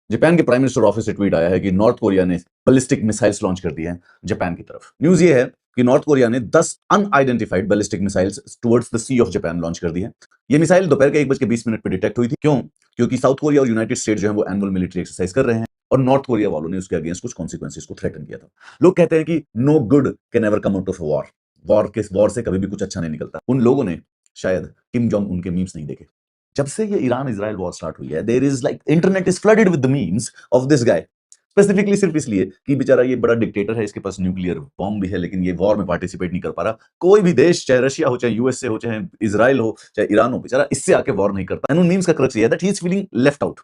Japan के prime minister office से tweet आया है कि नॉर्थ कोरिया ने बैलिस्टिक मिसाइल्स लॉन्च कर दी हैं जापान की तरफ। न्यूज ये है कि नॉर्थ कोरिया ने 10 unidentified ballistic missiles towards the sea of Japan launch कर दी है। ये मिसाइल दोपहर के 1:20 पर डिटेक्ट हुई थी। क्यों? क्योंकि साउथ कोरिया और यूनाइटेड स्टेट जो है वो एनुअल मिलिट्री एक्सरसाइज कर रहे हैं और नॉर्थ कोरिया वालों ने उसके अगेंस्ट कुछ कॉन्सिक्वेंसेस को थ्रेटन किया था। लोग कहते हैं कि no good can ever come out of war. War से कभी भी कुछ अच्छा नहीं निकलता। उन लोगों ने शायद किम जोंग उनके मीम्स नहीं देखे। जब से ये ईरान इजराइल वॉर स्टार्ट हुई है, there is like internet is flooded with the memes of this guy, specifically सिर्फ इसलिए कि बेचारा ये बड़ा डिक्टेटर है, इसके पास न्यूक्लियर बॉम्ब भी है, लेकिन ये वॉर में पार्टिसिपेट नहीं कर पा रहा। कोई भी देश, चाहे रशिया हो, चाहे यूएसए हो, चाहे इजराइल हो, चाहे ईरान हो, बेचारा इससे आके वॉर नहीं करता। एंड उन मीम्स का क्रक्स ये है that he is feeling left out.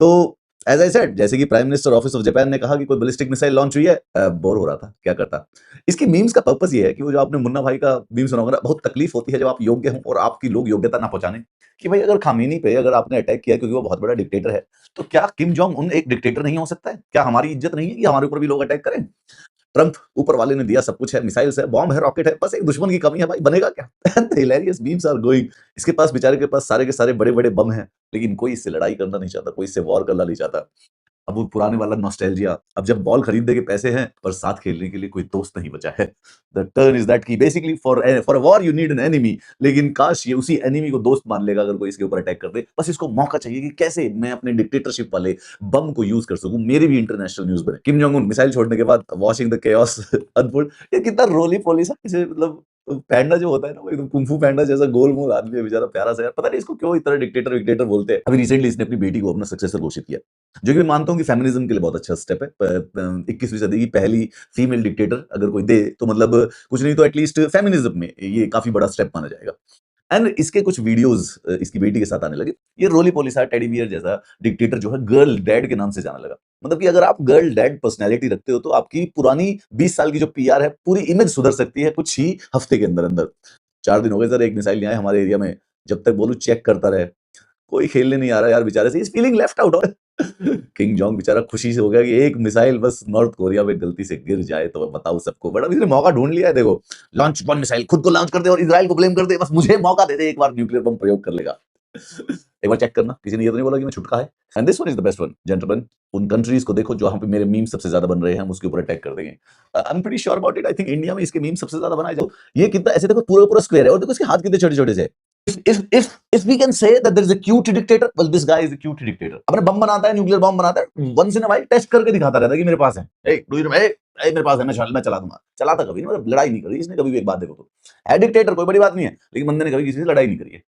तो एज आई सेड, जैसे कि prime minister office of Japan ने कहा कि कोई बैलिस्टिक मिसाइल लॉन्च हुई है, बोर हो रहा था, क्या करता। इसकी मीम्स का पर्पस ये है कि वो जो आपने मुन्ना भाई का मीम सुना होगा ना, बहुत तकलीफ होती है जब आप योग्य हों और आपकी लोग योग्यता ना पहचाने। कि भाई अगर खामेनी पे अगर आपने अटैक किया क्योंकि वो बहुत बड़ा डिक्टेटर है, तो क्या किम जोंग उन एक डिक्टेटर नहीं हो सकता है? क्या हमारी इज्जत नहीं है कि हमारे ऊपर भी लोग अटैक करें? ट्रंप ऊपर वाले ने दिया, सब कुछ है, मिसाइल्स है, बॉम्ब है, रॉकेट है, बस एक दुश्मन की कमी है भाई, बनेगा क्या? Hilarious memes are going. इसके पास, बेचारे के पास सारे के सारे बड़े बड़े बम हैं, लेकिन कोई इससे लड़ाई करना नहीं चाहता, कोई इससे वॉर करना नहीं चाहता। अब वो पुराने वाला नॉस्टैल्जिया, अब जब बॉल खरीदने के पैसे हैं पर साथ खेलने के लिए कोई दोस्त नहीं बचा है। द टर्न इज दैट कि basically for a war you need an enemy, लेकिन काश ये उसी एनिमी को दोस्त मान लेगा अगर कोई इसके ऊपर अटैक कर दे। बस इसको मौका चाहिए कि कैसे मैं अपने डिक्टेटरशिप वाले बम को यूज कर सकूं, मेरे भी इंटरनेशनल न्यूज बने। किम जोंग उन मिसाइल छोड़ने के बाद वॉचिंग द केओस अनफोल्ड, ये कितना रोली पोली सा, जैसे मतलब पैंडा जो होता है ना, वो एकदम कुंफू पैंडा जैसा गोल मोल आदमी है, बेचारा प्यारा सा यार। पता नहीं इसको क्यों इतना डिक्टेटर विक्टेटर बोलते हैं। अभी रिसेंटली इसने अपनी बेटी को अपना सक्सेसर घोषित किया, जो कि मैं मानता हूँ कि फेमिनिज्म के लिए बहुत अच्छा स्टेप है। 21वीं सदी की पहली फीमेल डिक्टेटर अगर कोई दे तो मतलब कुछ नहीं तो एटलीस्ट फेमिनिज्म में ये काफी बड़ा स्टेप माना जाएगा। एंड इसके कुछ वीडियोस इसकी बेटी के साथ आने लगे। ये रोली पोली सा टेडी बियर जैसा डिक्टेटर जो है गर्ल डैड के नाम से जाना लगा। मतलब कि अगर आप गर्ल डैड पर्सनैलिटी रखते हो तो आपकी पुरानी 20 साल की जो पीआर है, पूरी इमेज सुधर सकती है कुछ ही हफ्ते के अंदर अंदर। 4 दिन हो गए सर, एक मिसाइल नहीं आया हमारे एरिया में। जब तक बोलूं चेक करता रहे, कोई खेलने नहीं आ रहा यार बेचारे से, is feeling left out. King Jong बेचारा खुशी से हो गया कि एक मिसाइल बस नॉर्थ कोरिया में गलती से गिर जाए तो मैं बताऊं सबको, बड़ा इसने मौका ढूंढ लिया है। देखो, लॉन्च वन मिसाइल, खुद को लॉन्च कर दे और इजराइल को ब्लेम कर दे, बस मुझे मौका दे दे, एक बार न्यूक्लियर बम प्रयोग कर लेगा। एक बार चेक करना, किसी ने ये तो नहीं बोला कि मैं छुटका है। And this one is the best one gentleman. उन कंट्रीज को देखो जहां पे मेरे मीम सबसे ज्यादा बन रहे हैं, हम उसके ऊपर अटैक कर देंगे। I am pretty sure about it. I think India में इसके मीम सबसे ज्यादा बनाए जाओ। ये कितना ऐसे देखो, पूरा पूरा स्क्वायर है और देखो इसके हाथ कितने छोटे छोटे से। if we can say that there is a cute dictator, well this guy is a cute dictator। अपने बम बनाता है, न्यूक्लियर बम बनाता है, once in a while test करके दिखाता रहता है कि मेरे पास है। मेरे पास है, मैं चला दूंगा। चलाता कभी नहीं, मतलब लड़ाई नहीं करी इसने कभी भी। एक बात देखो, तो है डिक्टेटर, कोई बड़ी बात नहीं है, लेकिन बंदे ने कभी किसी से लड़ाई नहीं करी है।